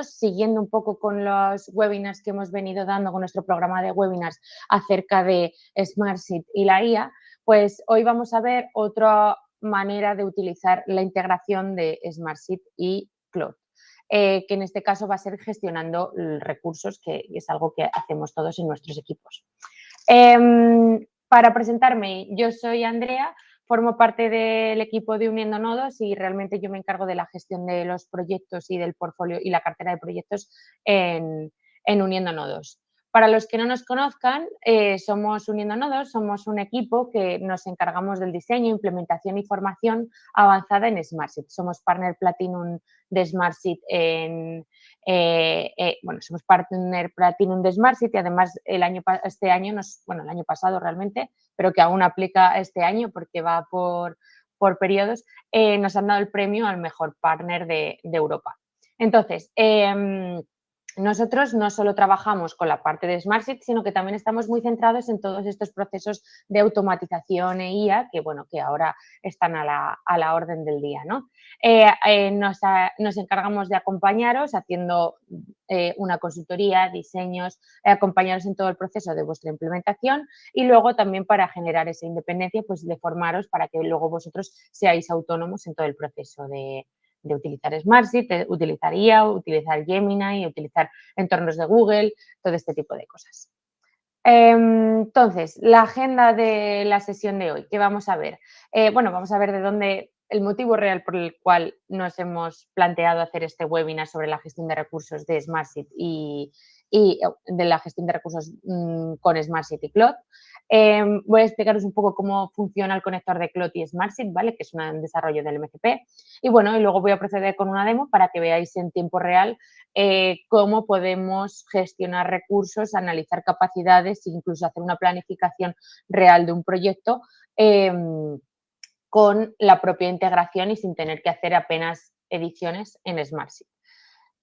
siguiendo un poco con los webinars que hemos venido dando con nuestro programa de webinars acerca de SmartSeed y la IA, pues hoy vamos a ver otra manera de utilizar la integración de SmartSeed y Cloud, que en este caso va a ser gestionando recursos, que es algo que hacemos todos en nuestros equipos. Para presentarme, yo soy Andrea, formo parte del equipo de Uniendo Nodos y realmente yo me encargo de la gestión de los proyectos y del portfolio y la cartera de proyectos en Uniendo Nodos. Para los que no nos conozcan, somos Uniendo Nodos, somos un equipo que nos encargamos del diseño, implementación y formación avanzada en SmartSeed. Somos partner Platinum de SmartSeed bueno, somos partner Platinum de SmartSeed y además el año pasado realmente, pero que aún aplica este año porque va por periodos, nos han dado el premio al mejor partner de Europa. Entonces, nosotros no solo trabajamos con la parte de SmartSeed, sino que también estamos muy centrados en todos estos procesos de automatización e IA que, bueno, que ahora están a la orden del día, ¿no? Nos encargamos de acompañaros haciendo una consultoría, diseños, acompañaros en todo el proceso de vuestra implementación y luego también para generar esa independencia, pues de formaros para que luego vosotros seáis autónomos en todo el proceso de utilizar SmartSeed, de utilizar IA, utilizar Gemini, utilizar entornos de Google, todo este tipo de cosas. Entonces, la agenda de la sesión de hoy, ¿qué vamos a ver? Bueno, vamos a ver de dónde el motivo real por el cual nos hemos planteado hacer este webinar sobre la gestión de recursos de SmartSeed y de la gestión de recursos con SmartSeed y Cloud. Voy a explicaros un poco cómo funciona el conector de Cloud y SmartSeed, ¿vale? Que es un desarrollo del MCP. Y bueno, y luego voy a proceder con una demo para que veáis en tiempo real cómo podemos gestionar recursos, analizar capacidades e incluso hacer una planificación real de un proyecto con la propia integración y sin tener que hacer apenas ediciones en SmartSeed.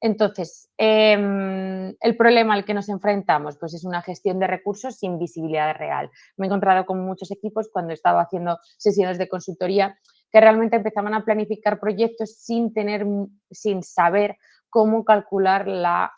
Entonces, el problema al que nos enfrentamos pues es una gestión de recursos sin visibilidad real. Me he encontrado con muchos equipos cuando he estado haciendo sesiones de consultoría que realmente empezaban a planificar proyectos sin saber cómo calcular la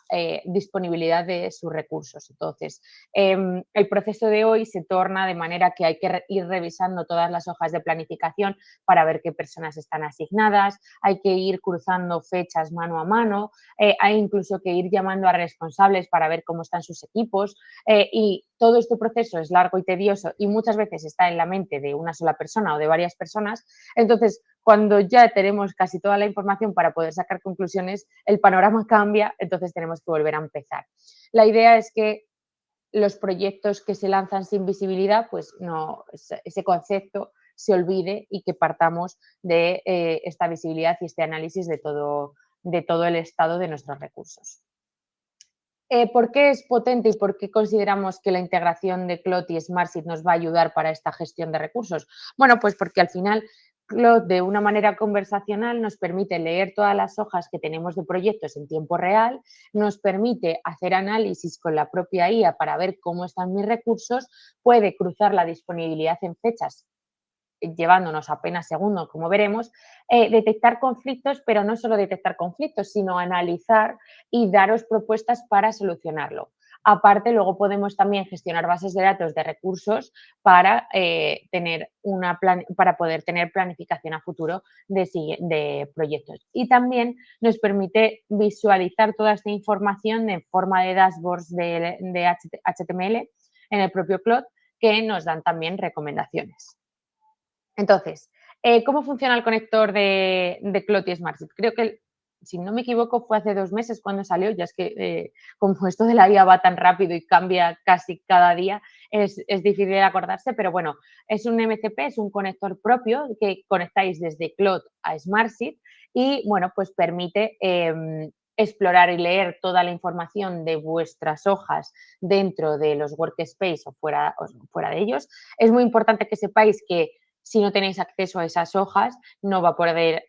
disponibilidad de sus recursos. Entonces, el proceso de hoy se torna de manera que hay que ir revisando todas las hojas de planificación para ver qué personas están asignadas, hay que ir cruzando fechas mano a mano, hay incluso que ir llamando a responsables para ver cómo están sus equipos y todo este proceso es largo y tedioso y muchas veces está en la mente de una sola persona o de varias personas. Entonces, cuando ya tenemos casi toda la información para poder sacar conclusiones, el panorama cambia, entonces tenemos que volver a empezar. La idea es que los proyectos que se lanzan sin visibilidad, pues no, ese concepto se olvide y que partamos de esta visibilidad y este análisis de todo el estado de nuestros recursos. ¿Por qué es potente y por qué consideramos que la integración de Cloud y SmartSeed nos va a ayudar para esta gestión de recursos? Bueno, pues porque al final Cloud de una manera conversacional nos permite leer todas las hojas que tenemos de proyectos en tiempo real, nos permite hacer análisis con la propia IA para ver cómo están mis recursos, puede cruzar la disponibilidad en fechas llevándonos apenas segundos, como veremos, detectar conflictos, pero no solo detectar conflictos, sino analizar y daros propuestas para solucionarlo. Aparte, luego podemos también gestionar bases de datos de recursos para, para poder tener planificación a futuro de proyectos. Y también nos permite visualizar toda esta información en forma de dashboards de HTML en el propio Cloud que nos dan también recomendaciones. Entonces, ¿cómo funciona el conector de Cloud y SmartSeed? Creo que, si no me equivoco, fue hace 2 meses cuando salió, ya es que como esto de la IA va tan rápido y cambia casi cada día, es difícil de acordarse, pero bueno, es un MCP, es un conector propio que conectáis desde Cloud a SmartSeed y, bueno, pues permite explorar y leer toda la información de vuestras hojas dentro de los workspace o fuera de ellos. Es muy importante que sepáis que si no tenéis acceso a esas hojas, no va a poder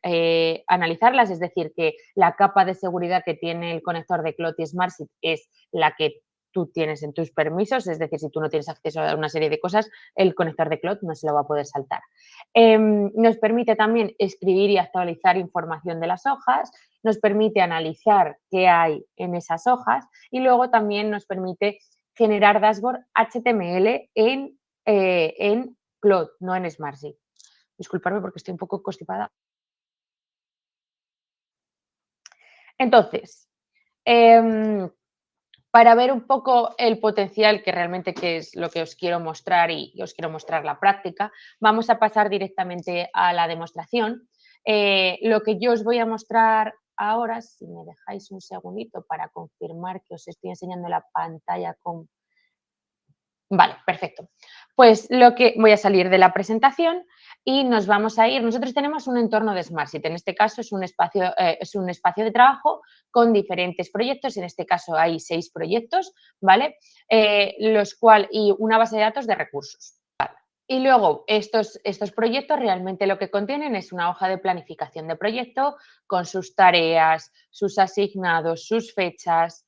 analizarlas. Es decir, que la capa de seguridad que tiene el conector de Cloud y SmartSeed es la que tú tienes en tus permisos, es decir, si tú no tienes acceso a una serie de cosas, el conector de Cloud no se lo va a poder saltar. Nos permite también escribir y actualizar información de las hojas, nos permite analizar qué hay en esas hojas y luego también nos permite generar dashboard HTML en Cloud, no en Smartsheet. Disculparme porque estoy un poco constipada. Entonces, para ver un poco el potencial que realmente que es lo que os quiero mostrar y os quiero mostrar la práctica, vamos a pasar directamente a la demostración. Lo que yo os voy a mostrar ahora, si me dejáis un segundito para confirmar que os estoy enseñando la pantalla con... Vale, perfecto. Pues lo que voy a salir de la presentación y nos vamos a ir. Nosotros tenemos un entorno de Smartsheet. En este caso es un espacio de trabajo con diferentes proyectos. En este caso hay 6 proyectos, ¿vale? Y una base de datos de recursos. Y luego estos proyectos realmente lo que contienen es una hoja de planificación de proyecto con sus tareas, sus asignados, sus fechas.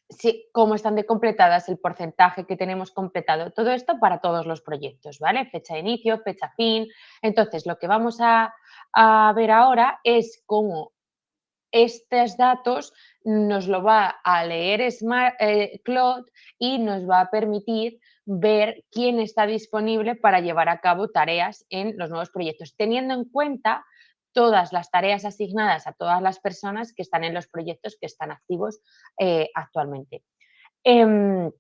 Sí, cómo están de completadas, el porcentaje que tenemos completado, todo esto para todos los proyectos, ¿vale? Fecha de inicio, fecha fin. Entonces, lo que vamos a ver ahora es cómo estos datos nos lo va a leer Claude y nos va a permitir ver quién está disponible para llevar a cabo tareas en los nuevos proyectos, teniendo en cuenta todas las tareas asignadas a todas las personas que están en los proyectos que están activos actualmente. Em,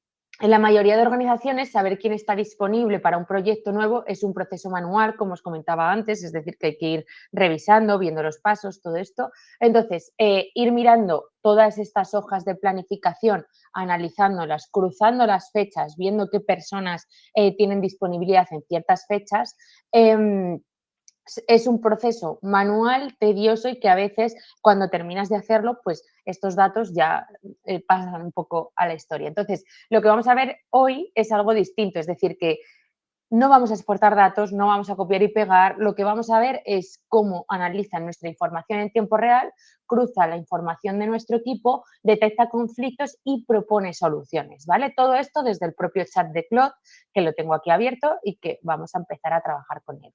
en la mayoría de organizaciones, saber quién está disponible para un proyecto nuevo es un proceso manual, como os comentaba antes, es decir, que hay que ir revisando, viendo los pasos, todo esto. Entonces, ir mirando todas estas hojas de planificación, analizándolas, cruzando las fechas, viendo qué personas tienen disponibilidad en ciertas fechas, es un proceso manual, tedioso y que a veces cuando terminas de hacerlo, pues estos datos ya pasan un poco a la historia. Entonces, lo que vamos a ver hoy es algo distinto, es decir, que no vamos a exportar datos, no vamos a copiar y pegar, lo que vamos a ver es cómo analizan nuestra información en tiempo real, cruza la información de nuestro equipo, detecta conflictos y propone soluciones, ¿vale? Todo esto desde el propio chat de Claude, que lo tengo aquí abierto y que vamos a empezar a trabajar con él.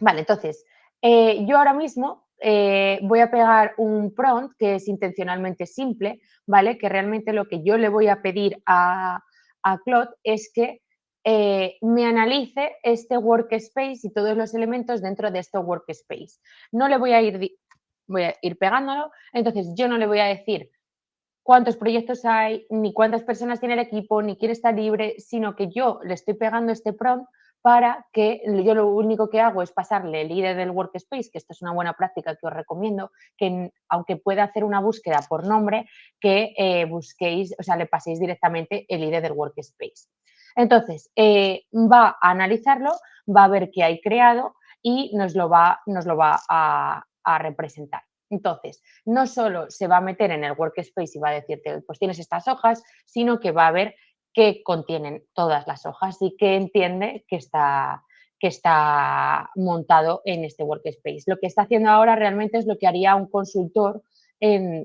Vale, entonces, yo ahora mismo voy a pegar un prompt que es intencionalmente simple, ¿vale? Que realmente lo que yo le voy a pedir a Claude es que me analice este workspace y todos los elementos dentro de este workspace. No le voy a ir pegándolo, entonces yo no le voy a decir cuántos proyectos hay, ni cuántas personas tiene el equipo, ni quién está libre, sino que yo le estoy pegando este prompt para que yo lo único que hago es pasarle el ID del workspace, que esto es una buena práctica que os recomiendo, que aunque pueda hacer una búsqueda por nombre, que busquéis, o sea, le paséis directamente el ID del workspace. Entonces, va a analizarlo, va a ver qué hay creado y nos lo va a representar. Entonces, no solo se va a meter en el workspace y va a decirte, pues tienes estas hojas, sino que va a ver qué contienen todas las hojas y qué entiende que está montado en este workspace. Lo que está haciendo ahora realmente es lo que haría un consultor en,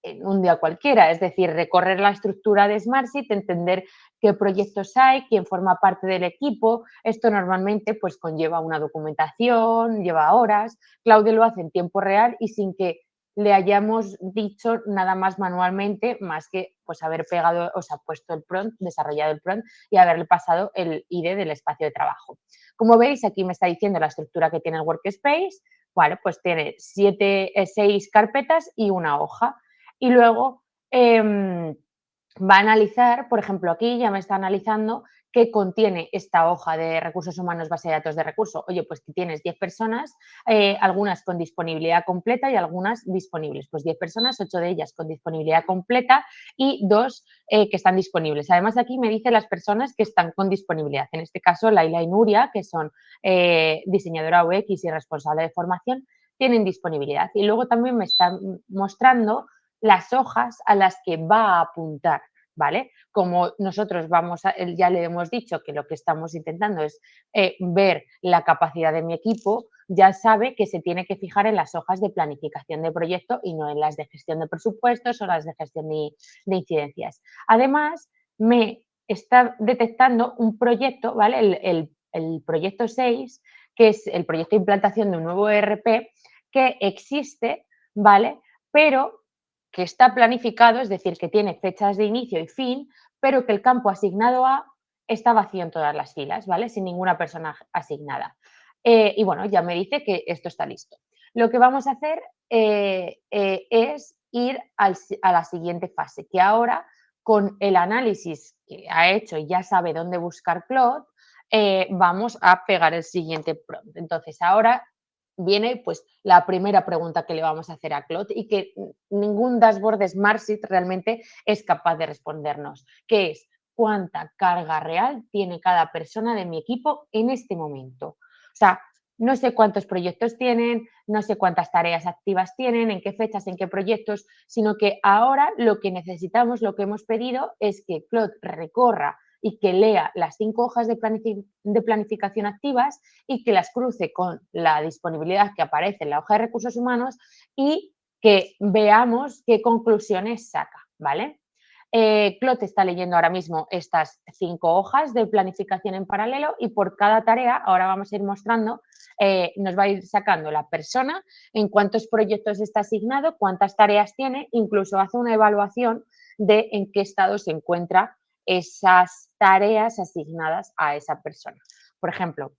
en un día cualquiera, es decir, recorrer la estructura de Smartsheet, entender qué proyectos hay, quién forma parte del equipo. Esto normalmente pues conlleva una documentación, lleva horas. Claudio lo hace en tiempo real y sin que le hayamos dicho nada más manualmente, más que pues haber pegado, o sea, puesto el prompt, desarrollado el prompt y haberle pasado el ID del espacio de trabajo. Como veis, aquí me está diciendo la estructura que tiene el workspace. Bueno, pues tiene 6 carpetas y una hoja. Y luego va a analizar, por ejemplo, aquí ya me está analizando qué contiene esta hoja de recursos humanos, base de datos de recursos. Oye, pues que tienes 10 personas, algunas con disponibilidad completa y algunas disponibles. Pues 10 personas, 8 de ellas con disponibilidad completa y 2 que están disponibles. Además, aquí me dice las personas que están con disponibilidad. En este caso, Laila y Nuria, que son diseñadora UX y responsable de formación, tienen disponibilidad. Y luego también me está mostrando las hojas a las que va a apuntar, ¿vale? Como nosotros ya le hemos dicho que lo que estamos intentando es ver la capacidad de mi equipo, ya sabe que se tiene que fijar en las hojas de planificación de proyecto y no en las de gestión de presupuestos o las de gestión de incidencias. Además, me está detectando un proyecto, ¿vale? El proyecto 6, que es el proyecto de implantación de un nuevo ERP que existe, ¿vale? Pero que está planificado, es decir, que tiene fechas de inicio y fin, pero que el campo asignado A está vacío en todas las filas, ¿vale? Sin ninguna persona asignada. Y bueno, ya me dice que esto está listo. Lo que vamos a hacer es ir a la siguiente fase, que ahora con el análisis que ha hecho y ya sabe dónde buscar Claude, vamos a pegar el siguiente prompt. Entonces, ahora viene pues la primera pregunta que le vamos a hacer a Claude y que ningún dashboard de Smartsheet realmente es capaz de respondernos, que es cuánta carga real tiene cada persona de mi equipo en este momento. O sea, no sé cuántos proyectos tienen, no sé cuántas tareas activas tienen, en qué fechas, en qué proyectos, sino que ahora lo que necesitamos, lo que hemos pedido es que Claude recorra y que lea las 5 hojas de planificación activas y que las cruce con la disponibilidad que aparece en la hoja de recursos humanos y que veamos qué conclusiones saca, ¿vale? Claude está leyendo ahora mismo estas 5 hojas de planificación en paralelo y por cada tarea, ahora vamos a ir mostrando, nos va a ir sacando la persona, en cuántos proyectos está asignado, cuántas tareas tiene, incluso hace una evaluación de en qué estado se encuentra esas tareas asignadas a esa persona. Por ejemplo,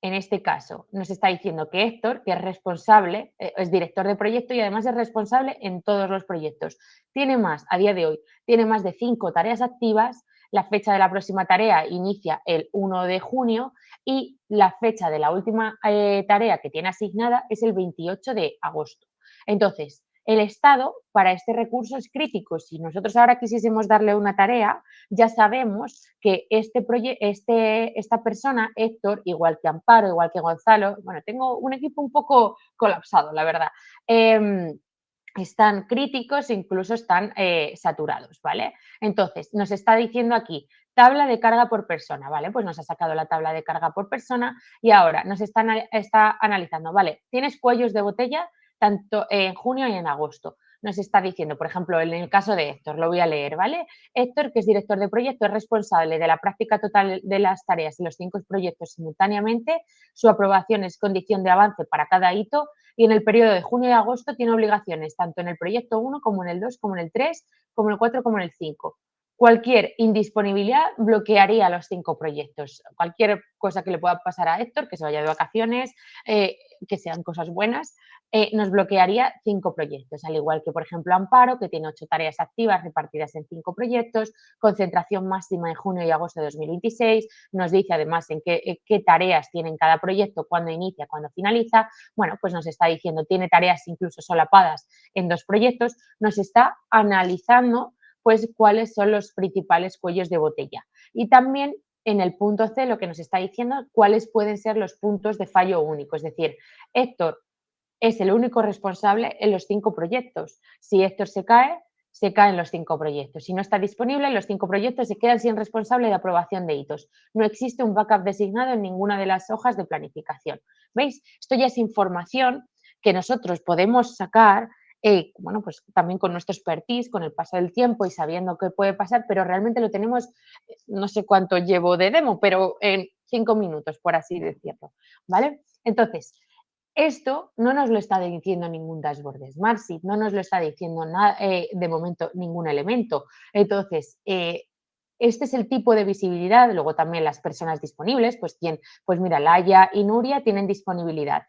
en este caso, nos está diciendo que Héctor, que es responsable, es director de proyecto y además es responsable en todos los proyectos. Tiene más, a día de hoy, tiene más de 5 tareas activas. La fecha de la próxima tarea inicia el 1 de junio y la fecha de la última tarea que tiene asignada es el 28 de agosto. Entonces, el estado para este recurso es crítico. Si nosotros ahora quisiésemos darle una tarea, ya sabemos que esta persona, Héctor, igual que Amparo, igual que Gonzalo, bueno, tengo un equipo un poco colapsado, la verdad, están críticos e incluso están saturados, ¿vale? Entonces, nos está diciendo aquí, tabla de carga por persona, ¿vale? Pues nos ha sacado la tabla de carga por persona y ahora nos está analizando, ¿vale? ¿Tienes cuellos de botella tanto en junio y en agosto? Nos está diciendo, por ejemplo, en el caso de Héctor, lo voy a leer, ¿vale? Héctor, que es director de proyecto, es responsable de la práctica total de las tareas en los 5 proyectos simultáneamente. Su aprobación es condición de avance para cada hito y en el periodo de junio y agosto tiene obligaciones tanto en el proyecto 1 como en el 2, como en el 3, como en el 4, como en el 5. Cualquier indisponibilidad bloquearía los 5 proyectos. Cualquier cosa que le pueda pasar a Héctor, que se vaya de vacaciones, que sean cosas buenas, nos bloquearía 5 proyectos, al igual que, por ejemplo, Amparo, que tiene 8 tareas activas repartidas en 5 proyectos, concentración máxima en junio y agosto de 2026, nos dice además en qué tareas tiene cada proyecto, cuándo inicia, cuándo finaliza, bueno, pues nos está diciendo, tiene tareas incluso solapadas en 2 proyectos, nos está analizando pues cuáles son los principales cuellos de botella. Y también en el punto C lo que nos está diciendo cuáles pueden ser los puntos de fallo único, es decir, Héctor es el único responsable en los 5 proyectos. Si Héctor se caen los 5 proyectos. Si no está disponible, los 5 proyectos se quedan sin responsable de aprobación de hitos. No existe un backup designado en ninguna de las hojas de planificación. ¿Veis? Esto ya es información que nosotros podemos sacar, bueno, pues también con nuestro expertise, con el paso del tiempo y sabiendo qué puede pasar, pero realmente lo tenemos, no sé cuánto llevo de demo, pero en 5 minutos, por así decirlo, ¿vale? Entonces, esto no nos lo está diciendo ningún dashboard de Smartsheet, no nos lo está diciendo nada, de momento ningún elemento. Entonces, este es el tipo de visibilidad, luego también las personas disponibles, pues mira, Laia y Nuria tienen disponibilidad.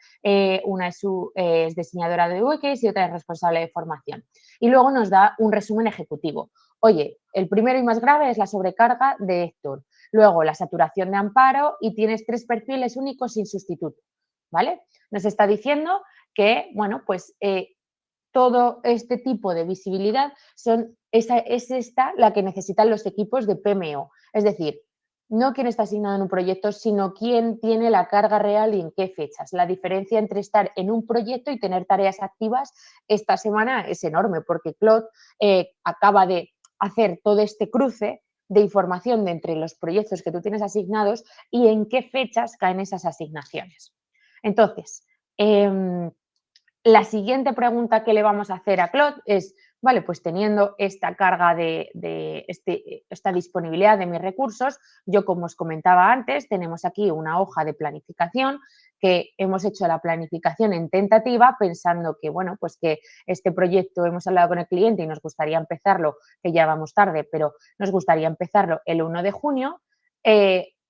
Una es diseñadora de UX y otra es responsable de formación. Y luego nos da un resumen ejecutivo. Oye, el primero y más grave es la sobrecarga de Héctor, luego la saturación de Amparo y tienes 3 perfiles únicos sin sustituto, ¿vale? Nos está diciendo que, bueno, pues todo este tipo de visibilidad es esta la que necesitan los equipos de PMO. Es decir, no quién está asignado en un proyecto, sino quién tiene la carga real y en qué fechas. La diferencia entre estar en un proyecto y tener tareas activas esta semana es enorme, porque Claude acaba de hacer todo este cruce de información de entre los proyectos que tú tienes asignados y en qué fechas caen esas asignaciones. Entonces, la siguiente pregunta que le vamos a hacer a Claude es, vale, pues teniendo esta carga esta disponibilidad de mis recursos, yo como os comentaba antes, tenemos aquí una hoja de planificación que hemos hecho la planificación en tentativa pensando que, bueno, pues que este proyecto hemos hablado con el cliente y nos gustaría empezarlo, que ya vamos tarde, pero nos gustaría empezarlo el 1 de junio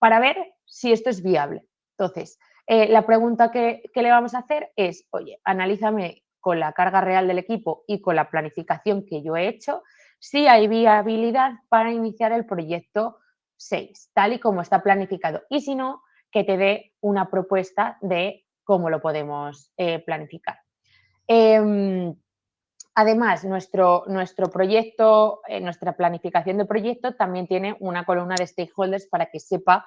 para ver si esto es viable. Entonces, la pregunta que le vamos a hacer es, oye, analízame con la carga real del equipo y con la planificación que yo he hecho, si hay viabilidad para iniciar el proyecto 6, tal y como está planificado. Y si no, que te dé una propuesta de cómo lo podemos planificar. Además, nuestro proyecto, nuestra planificación de proyecto también tiene una columna de stakeholders para que sepa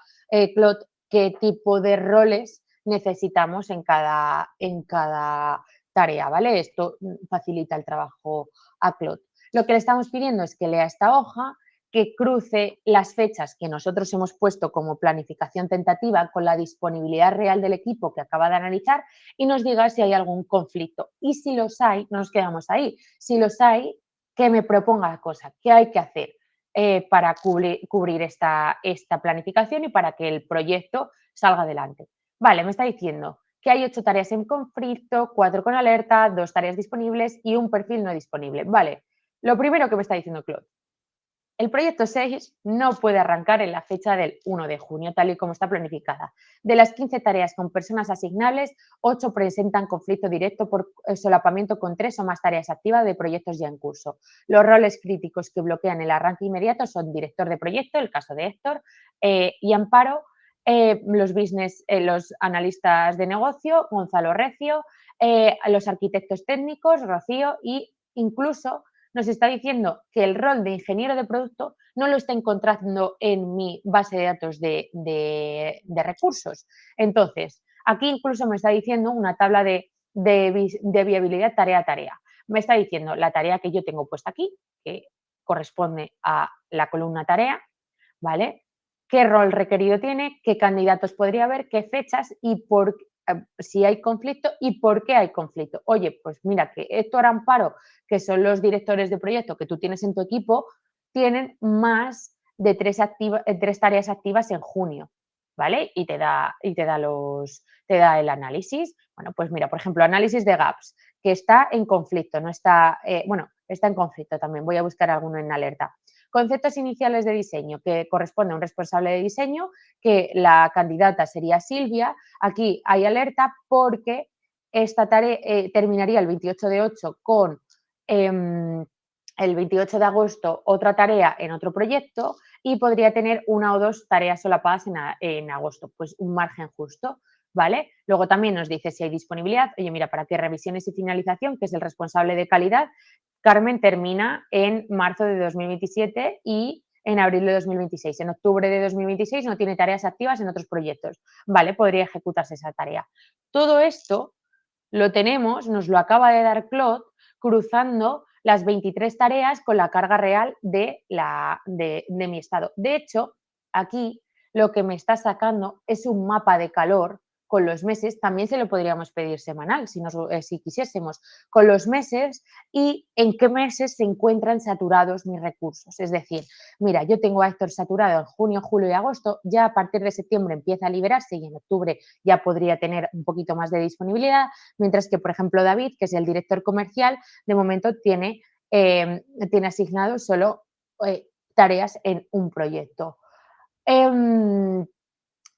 Claude qué tipo de roles necesitamos en cada tarea, ¿vale? Esto facilita el trabajo a Claude. Lo que le estamos pidiendo es que lea esta hoja, que cruce las fechas que nosotros hemos puesto como planificación tentativa con la disponibilidad real del equipo que acaba de analizar y nos diga si hay algún conflicto. Y si los hay, no nos quedamos ahí. Si los hay, que me proponga cosas, qué hay que hacer para cubrir esta planificación y para que el proyecto salga adelante. Vale, me está diciendo que hay 8 tareas en conflicto, 4 con alerta, 2 tareas disponibles y un perfil no disponible. Vale, lo primero que me está diciendo Claude, el proyecto 6 no puede arrancar en la fecha del 1 de junio, tal y como está planificada. De las 15 tareas con personas asignables, 8 presentan conflicto directo por solapamiento con 3 o más tareas activas de proyectos ya en curso. Los roles críticos que bloquean el arranque inmediato son director de proyecto, el caso de Héctor, y Amparo, los analistas de negocio, Gonzalo Recio, los arquitectos técnicos, Rocío, y incluso nos está diciendo que el rol de ingeniero de producto no lo está encontrando en mi base de datos de recursos. Entonces, aquí incluso me está diciendo una tabla de viabilidad tarea a tarea. Me está diciendo la tarea que yo tengo puesta aquí, que corresponde a la columna tarea, ¿vale? ¿Qué rol requerido tiene? ¿Qué candidatos podría haber? ¿Qué fechas? Y si hay conflicto y por qué hay conflicto. Oye, pues mira que Héctor, Amparo, que son los directores de proyecto que tú tienes en tu equipo, tienen más de 3 tareas activas en junio, ¿vale? Y te da el análisis. Bueno, pues mira, por ejemplo, análisis de gaps, que está en conflicto, no está, está en conflicto también. Voy a buscar alguno en alerta. Conceptos iniciales de diseño, que corresponde a un responsable de diseño, que la candidata sería Silvia. Aquí hay alerta porque esta tarea terminaría el 28 de 8 con el 28 de agosto otra tarea en otro proyecto y podría tener 1 o 2 tareas solapadas en agosto, pues un margen justo, ¿vale? Luego también nos dice si hay disponibilidad. Oye, mira, para que revisiones y finalización, que es el responsable de calidad, Carmen termina en marzo de 2027 y en abril de 2026. En octubre de 2026 no tiene tareas activas en otros proyectos. Vale, podría ejecutarse esa tarea. Todo esto lo tenemos, nos lo acaba de dar Claude, cruzando las 23 tareas con la carga real de mi estado. De hecho, aquí lo que me está sacando es un mapa de calor con los meses, también se lo podríamos pedir semanal si quisiésemos, con los meses y en qué meses se encuentran saturados mis recursos. Es decir, mira, yo tengo a Héctor saturado en junio, julio y agosto, ya a partir de septiembre empieza a liberarse y en octubre ya podría tener un poquito más de disponibilidad, mientras que, por ejemplo, David, que es el director comercial, de momento tiene asignado solo tareas en un proyecto.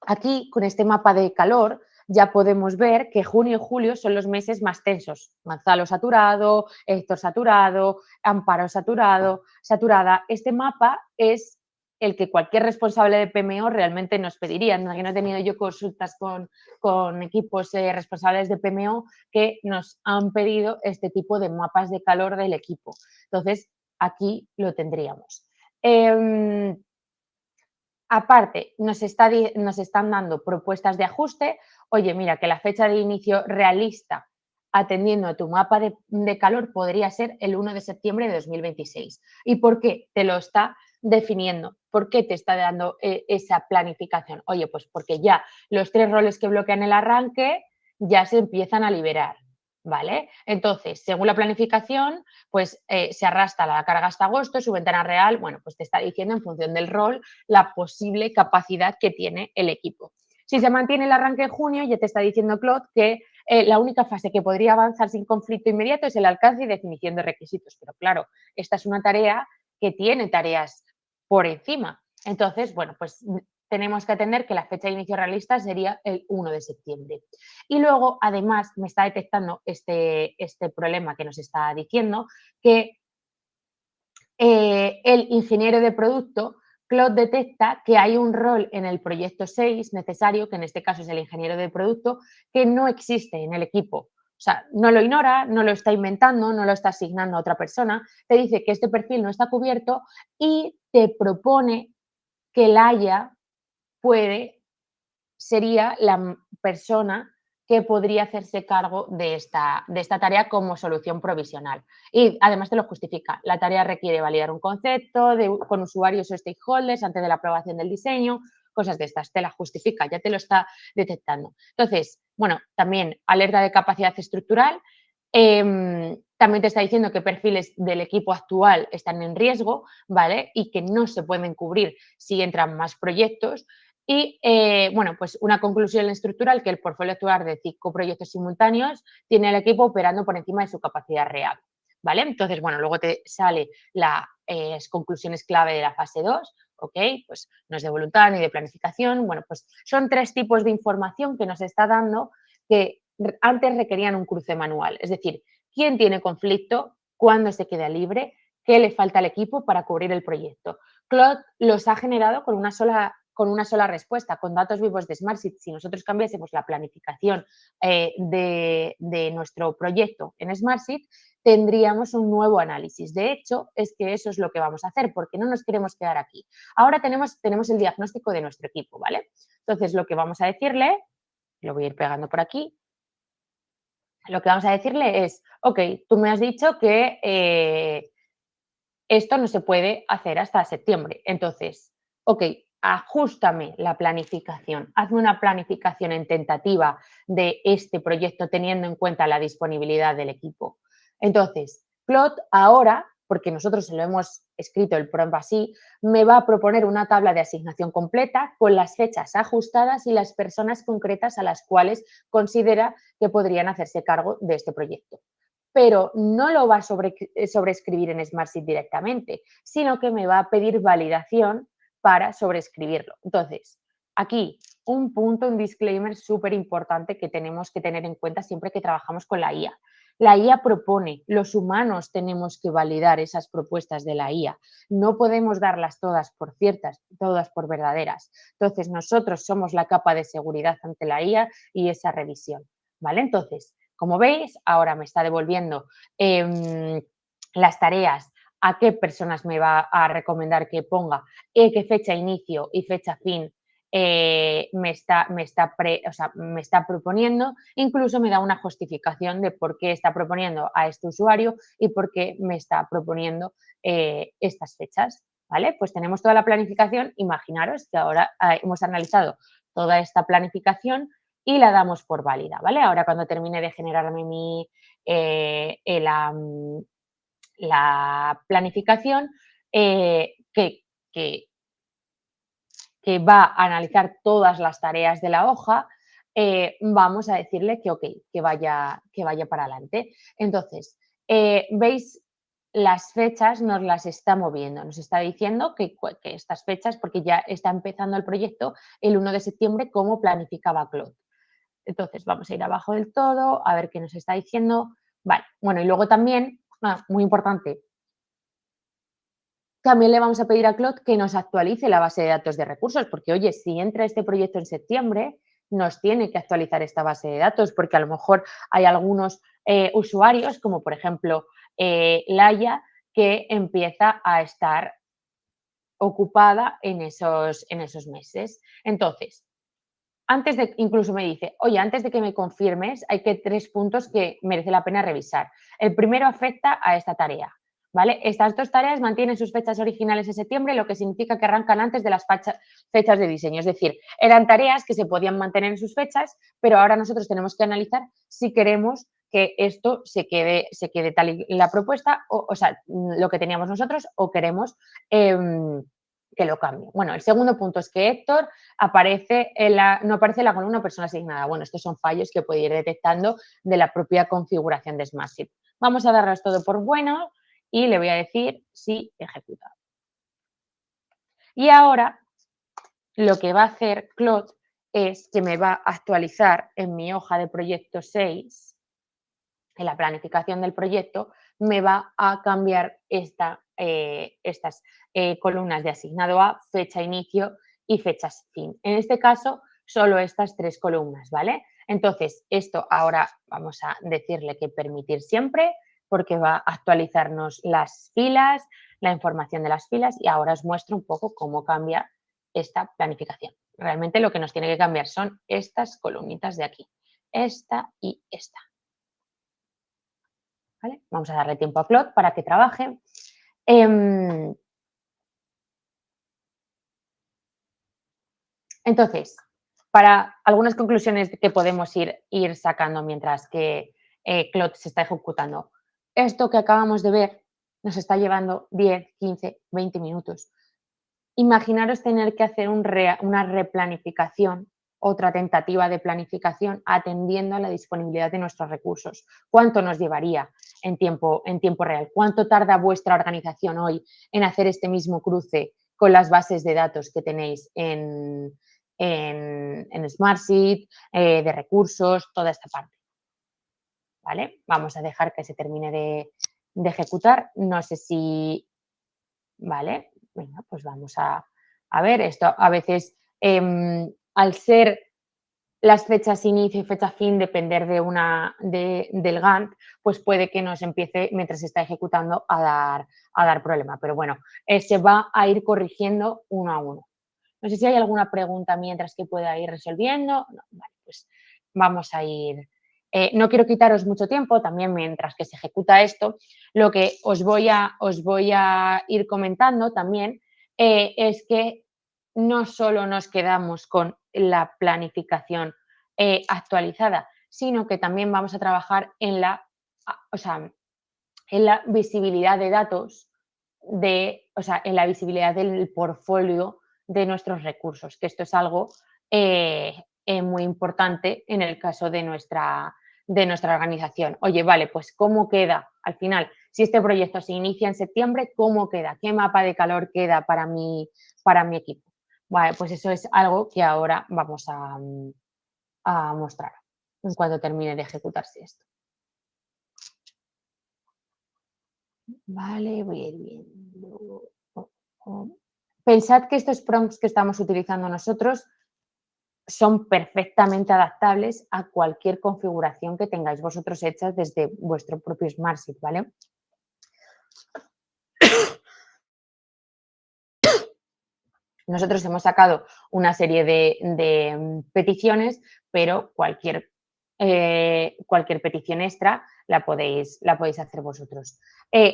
Aquí, con este mapa de calor, ya podemos ver que junio y julio son los meses más tensos. Gonzalo saturado, Héctor saturado, Amparo saturada. Este mapa es el que cualquier responsable de PMO realmente nos pediría. No he tenido yo consultas con equipos responsables de PMO que nos han pedido este tipo de mapas de calor del equipo. Entonces, aquí lo tendríamos. Aparte, nos están dando propuestas de ajuste. Oye, mira, que la fecha de inicio realista atendiendo a tu mapa de calor podría ser el 1 de septiembre de 2026. ¿Y por qué te lo está definiendo? ¿Por qué te está dando esa planificación? Oye, pues porque ya los 3 roles que bloquean el arranque ya se empiezan a liberar, ¿vale? Entonces, según la planificación, pues se arrastra la carga hasta agosto, su ventana real, bueno, pues te está diciendo en función del rol la posible capacidad que tiene el equipo. Si se mantiene el arranque en junio, ya te está diciendo Claude que la única fase que podría avanzar sin conflicto inmediato es el alcance y definición de requisitos. Pero claro, esta es una tarea que tiene tareas por encima. Entonces, bueno, pues tenemos que atender que la fecha de inicio realista sería el 1 de septiembre. Y luego, además, me está detectando este problema que nos está diciendo, que el ingeniero de producto, Claude detecta que hay un rol en el proyecto 6 necesario, que en este caso es el ingeniero de producto, que no existe en el equipo. O sea, no lo ignora, no lo está inventando, no lo está asignando a otra persona, te dice que este perfil no está cubierto y te propone que el haya sería la persona que podría hacerse cargo de esta tarea como solución provisional. Y además te lo justifica. La tarea requiere validar un concepto con usuarios o stakeholders antes de la aprobación del diseño, cosas de estas. Te la justifica, ya te lo está detectando. Entonces, bueno, también alerta de capacidad estructural. También te está diciendo que perfiles del equipo actual están en riesgo, ¿vale? Y que no se pueden cubrir si entran más proyectos. Y, bueno, pues una conclusión estructural que el portfolio actual de 5 proyectos simultáneos tiene el equipo operando por encima de su capacidad real, ¿vale? Entonces, bueno, luego te sale las conclusiones clave de la fase 2, ¿ok? Pues no es de voluntad ni de planificación. Bueno, pues son 3 tipos de información que nos está dando que antes requerían un cruce manual. Es decir, quién tiene conflicto, cuándo se queda libre, qué le falta al equipo para cubrir el proyecto. Claude los ha generado con una sola respuesta, con datos vivos de SmartSheet. Si nosotros cambiásemos la planificación de nuestro proyecto en SmartSheet, tendríamos un nuevo análisis. De hecho, es que eso es lo que vamos a hacer, porque no nos queremos quedar aquí. Ahora tenemos el diagnóstico de nuestro equipo, ¿vale? Entonces, lo que vamos a decirle, lo voy a ir pegando por aquí, lo que vamos a decirle es, ok, tú me has dicho que esto no se puede hacer hasta septiembre. Entonces, ok, ajustame la planificación, hazme una planificación en tentativa de este proyecto teniendo en cuenta la disponibilidad del equipo. Entonces, Claude ahora, porque nosotros se lo hemos escrito el prompt así, me va a proponer una tabla de asignación completa con las fechas ajustadas y las personas concretas a las cuales considera que podrían hacerse cargo de este proyecto, pero no lo va a sobreescribir en SmartSheet directamente, sino que me va a pedir validación para sobreescribirlo. Entonces, aquí un punto, un disclaimer súper importante que tenemos que tener en cuenta siempre que trabajamos con la IA. La IA propone, los humanos tenemos que validar esas propuestas de la IA. No podemos darlas todas por ciertas, todas por verdaderas. Entonces, nosotros somos la capa de seguridad ante la IA y esa revisión. ¿Vale? Entonces, como veis, ahora me está devolviendo las tareas, a qué personas me va a recomendar que ponga, qué fecha inicio y fecha fin me está proponiendo, incluso me da una justificación de por qué está proponiendo a este usuario y por qué me está proponiendo estas fechas. ¿Vale? Pues tenemos toda la planificación. Imaginaros que ahora hemos analizado toda esta planificación y la damos por válida, ¿vale? Ahora cuando termine de generarme la planificación que, que, que, va a analizar todas las tareas de la hoja, vamos a decirle que ok, que vaya para adelante. Entonces, veis, las fechas nos las está moviendo, nos está diciendo que estas fechas, porque ya está empezando el proyecto el 1 de septiembre como planificaba Claude. Entonces, vamos a ir abajo del todo, a ver qué nos está diciendo. Vale, bueno, y luego también, muy importante, también le vamos a pedir a Claude que nos actualice la base de datos de recursos, porque, oye, si entra este proyecto en septiembre, nos tiene que actualizar esta base de datos, porque a lo mejor hay algunos usuarios, como por ejemplo Laia, que empieza a estar ocupada en esos meses. Entonces, antes de, incluso me dice, oye, antes de que me confirmes, hay que 3 puntos que merece la pena revisar. El primero afecta a esta tarea, ¿vale? Estas 2 tareas mantienen sus fechas originales en septiembre, lo que significa que arrancan antes de las fechas de diseño. Es decir, eran tareas que se podían mantener en sus fechas, pero ahora nosotros tenemos que analizar si queremos que esto se quede tal y la propuesta, o sea, lo que teníamos nosotros, o queremos que lo cambie. Bueno, el segundo punto es que Héctor no aparece en la columna persona asignada. Bueno, estos son fallos que puede ir detectando de la propia configuración de Smartsheet. Vamos a darles todo por bueno y le voy a decir sí ejecutado. Y ahora lo que va a hacer Claude es que me va a actualizar en mi hoja de proyecto 6, en la planificación del proyecto, me va a cambiar estas columnas de asignado a, fecha inicio y fechas fin. En este caso, solo estas 3 columnas, ¿vale? Entonces, esto ahora vamos a decirle que permitir siempre, porque va a actualizarnos las filas, la información de las filas, y ahora os muestro un poco cómo cambia esta planificación. Realmente lo que nos tiene que cambiar son estas columnitas de aquí, esta y esta. ¿Vale? Vamos a darle tiempo a Claude para que trabaje. Entonces, para algunas conclusiones que podemos ir sacando mientras que Claude se está ejecutando. Esto que acabamos de ver nos está llevando 10, 15, 20 minutos. Imaginaros tener que hacer una replanificación, otra tentativa de planificación atendiendo a la disponibilidad de nuestros recursos. ¿Cuánto nos llevaría en tiempo real? ¿Cuánto tarda vuestra organización hoy en hacer este mismo cruce con las bases de datos que tenéis en Smartsheet, de recursos, toda esta parte? ¿Vale? Vamos a dejar que se termine de ejecutar. No sé si... ¿Vale? Venga, pues vamos a ver esto. A veces, al ser las fechas inicio y fecha fin depender del Gantt, pues puede que nos empiece, mientras se está ejecutando, a dar problema. Pero bueno, se va a ir corrigiendo uno a uno. No sé si hay alguna pregunta mientras que pueda ir resolviendo. No, vale, pues vamos a ir. No quiero quitaros mucho tiempo, también mientras que se ejecuta esto, lo que os voy a ir comentando también es que no solo nos quedamos con la planificación actualizada, sino que también vamos a trabajar en la visibilidad de datos, en la visibilidad del portfolio de nuestros recursos, que esto es algo muy importante en el caso de nuestra organización. Oye, vale, pues ¿cómo queda al final? Si este proyecto se inicia en septiembre, ¿cómo queda? ¿Qué mapa de calor queda para mi equipo? Vale, pues eso es algo que ahora vamos a mostrar en cuanto termine de ejecutarse esto. Vale, voy a ir viendo. Pensad que estos prompts que estamos utilizando nosotros son perfectamente adaptables a cualquier configuración que tengáis vosotros hechas desde vuestro propio Smartsheet, ¿vale? Nosotros hemos sacado una serie de peticiones, pero cualquier petición extra la podéis hacer vosotros.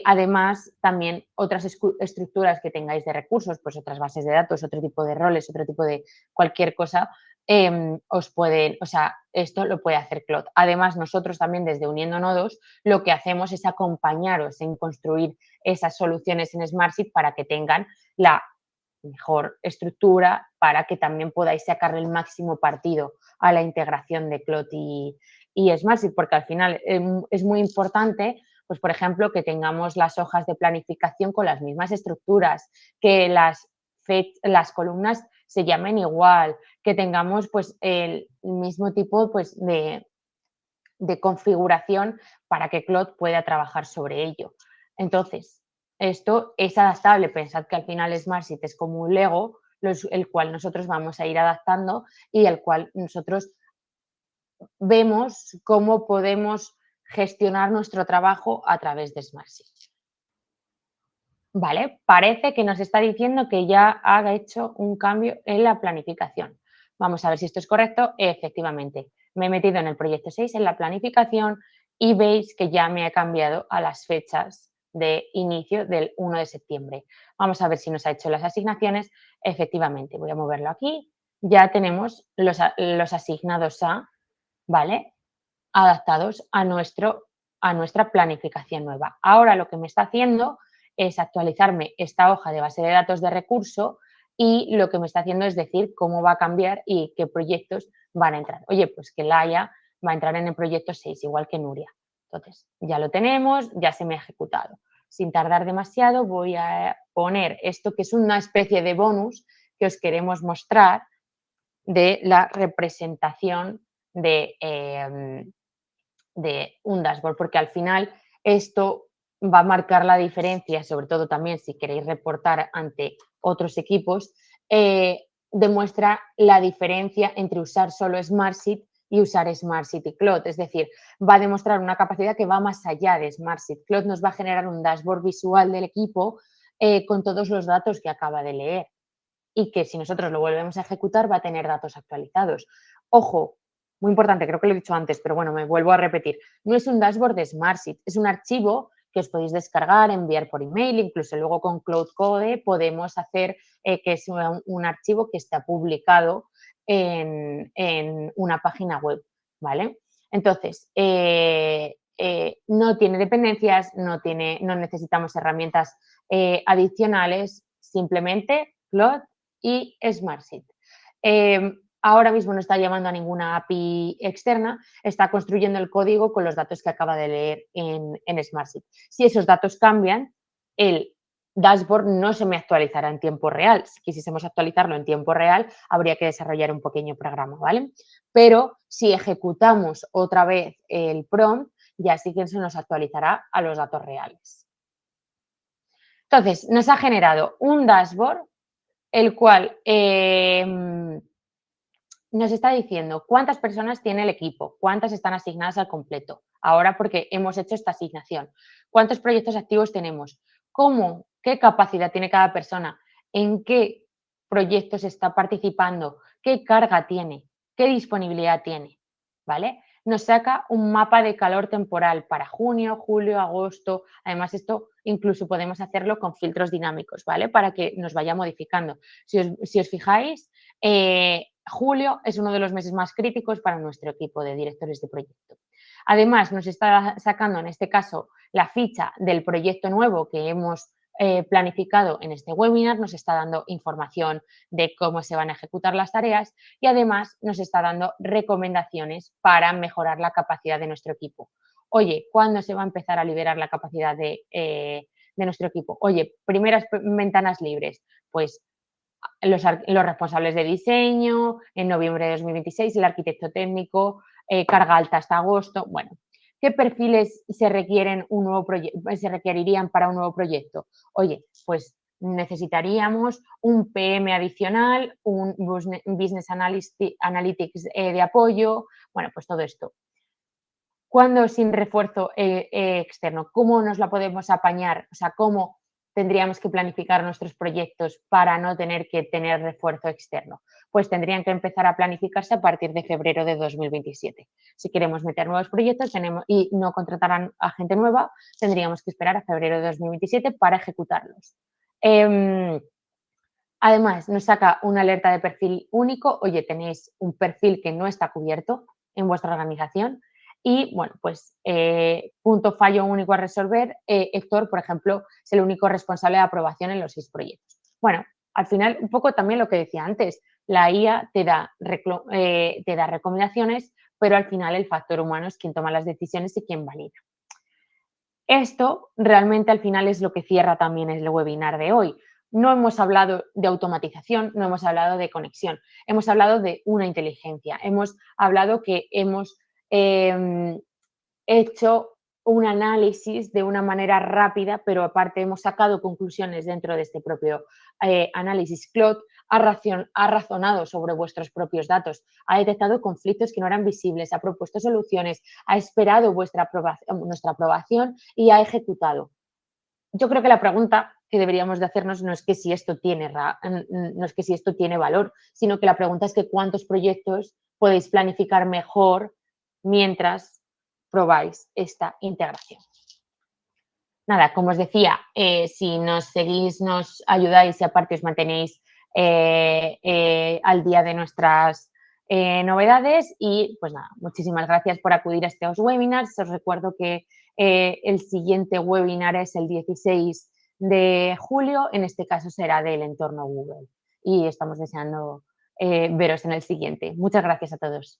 Además, también otras estructuras que tengáis de recursos, pues otras bases de datos, otro tipo de roles, otro tipo de cualquier cosa, esto lo puede hacer Claude. Además, nosotros también desde Uniendo Nodos lo que hacemos es acompañaros en construir esas soluciones en Smartsheet para que tengan la mejor estructura, para que también podáis sacarle el máximo partido a la integración de Claude y Smartsheet, porque al final es muy importante, pues por ejemplo, que tengamos las hojas de planificación con las mismas estructuras, que las columnas se llamen igual, que tengamos pues el mismo tipo pues, de configuración para que Claude pueda trabajar sobre ello. Entonces, esto es adaptable. Pensad que al final Smartsheet es como un Lego, el cual nosotros vamos a ir adaptando y el cual nosotros vemos cómo podemos gestionar nuestro trabajo a través de Smartsheet. Vale, parece que nos está diciendo que ya ha hecho un cambio en la planificación. Vamos a ver si esto es correcto. Efectivamente, me he metido en el proyecto 6, en la planificación, y veis que ya me ha cambiado a las fechas de inicio del 1 de septiembre. Vamos a ver si nos ha hecho las asignaciones. Efectivamente, voy a moverlo aquí. Ya tenemos los asignados a, ¿vale? Adaptados a nuestra planificación nueva. Ahora lo que me está haciendo es actualizarme esta hoja de base de datos de recurso y lo que me está haciendo es decir cómo va a cambiar y qué proyectos van a entrar. Oye, pues que Laia va a entrar en el proyecto 6, igual que Nuria. Entonces, ya lo tenemos, ya se me ha ejecutado. Sin tardar demasiado voy a poner esto que es una especie de bonus que os queremos mostrar de la representación de un dashboard, porque al final esto va a marcar la diferencia, sobre todo también si queréis reportar ante otros equipos, demuestra la diferencia entre usar solo Smartsheet y usar Smartsheet y Cloud. Es decir, va a demostrar una capacidad que va más allá de Smartsheet. Cloud nos va a generar un dashboard visual del equipo con todos los datos que acaba de leer y que si nosotros lo volvemos a ejecutar va a tener datos actualizados. Ojo, muy importante, creo que lo he dicho antes, pero bueno, me vuelvo a repetir. No es un dashboard de Smartsheet, es un archivo que os podéis descargar, enviar por email, incluso luego con Cloud Code podemos hacer que es un archivo que está publicado en una página web, ¿vale? Entonces, no tiene dependencias, no necesitamos herramientas adicionales, simplemente Cloud y Smartsheet. Ahora mismo no está llamando a ninguna API externa, está construyendo el código con los datos que acaba de leer en Smartsheet. Si esos datos cambian, el dashboard no se me actualizará en tiempo real. Si quisiésemos actualizarlo en tiempo real, habría que desarrollar un pequeño programa, ¿vale? Pero si ejecutamos otra vez el prompt, ya sí que se nos actualizará a los datos reales. Entonces, nos ha generado un dashboard el cual nos está diciendo cuántas personas tiene el equipo, cuántas están asignadas al completo, ahora porque hemos hecho esta asignación, cuántos proyectos activos tenemos, qué capacidad tiene cada persona, en qué proyectos está participando, qué carga tiene, qué disponibilidad tiene, ¿vale? Nos saca un mapa de calor temporal para junio, julio, agosto. Además, esto incluso podemos hacerlo con filtros dinámicos, ¿vale? Para que nos vaya modificando. Si os fijáis, julio es uno de los meses más críticos para nuestro equipo de directores de proyecto. Además, nos está sacando en este caso la ficha del proyecto nuevo que hemos planificado en este webinar, nos está dando información de cómo se van a ejecutar las tareas y además nos está dando recomendaciones para mejorar la capacidad de nuestro equipo. Oye, ¿cuándo se va a empezar a liberar la capacidad de nuestro equipo? Oye, primeras ventanas libres, pues los responsables de diseño, en noviembre de 2026 el arquitecto técnico, carga alta hasta agosto. Bueno, ¿qué perfiles se requerirían para un nuevo proyecto? Oye, pues necesitaríamos un PM adicional, un Business Analytics de apoyo, bueno, pues todo esto. ¿Cuándo sin refuerzo externo? ¿Cómo nos la podemos apañar? O sea, ¿cómo tendríamos que planificar nuestros proyectos para no tener que tener refuerzo externo? Pues tendrían que empezar a planificarse a partir de febrero de 2027. Si queremos meter nuevos proyectos y no contratar a gente nueva, tendríamos que esperar a febrero de 2027 para ejecutarlos. Además, nos saca una alerta de perfil único. Oye, tenéis un perfil que no está cubierto en vuestra organización. Y, bueno, pues punto fallo único a resolver. Héctor, por ejemplo, es el único responsable de aprobación en los 6 proyectos. Bueno, al final, un poco también lo que decía antes, la IA te da recomendaciones, pero al final el factor humano es quien toma las decisiones y quien valida. Esto realmente al final es lo que cierra también el webinar de hoy. No hemos hablado de automatización, no hemos hablado de conexión, hemos hablado de una inteligencia, hemos hablado que hemos hecho un análisis de una manera rápida, pero aparte hemos sacado conclusiones dentro de este propio análisis. Cloud ha razonado sobre vuestros propios datos, ha detectado conflictos que no eran visibles, ha propuesto soluciones, ha esperado nuestra aprobación y ha ejecutado. Yo creo que la pregunta que deberíamos de hacernos no es que si esto tiene, no es que si esto tiene valor, sino que la pregunta es que cuántos proyectos podéis planificar mejor mientras probáis esta integración. Nada, como os decía, si nos seguís, nos ayudáis y aparte os mantenéis al día de nuestras novedades y pues nada, muchísimas gracias por acudir a estos webinars. Os recuerdo que el siguiente webinar es el 16 de julio, en este caso será del entorno Google y estamos deseando veros en el siguiente. Muchas gracias a todos.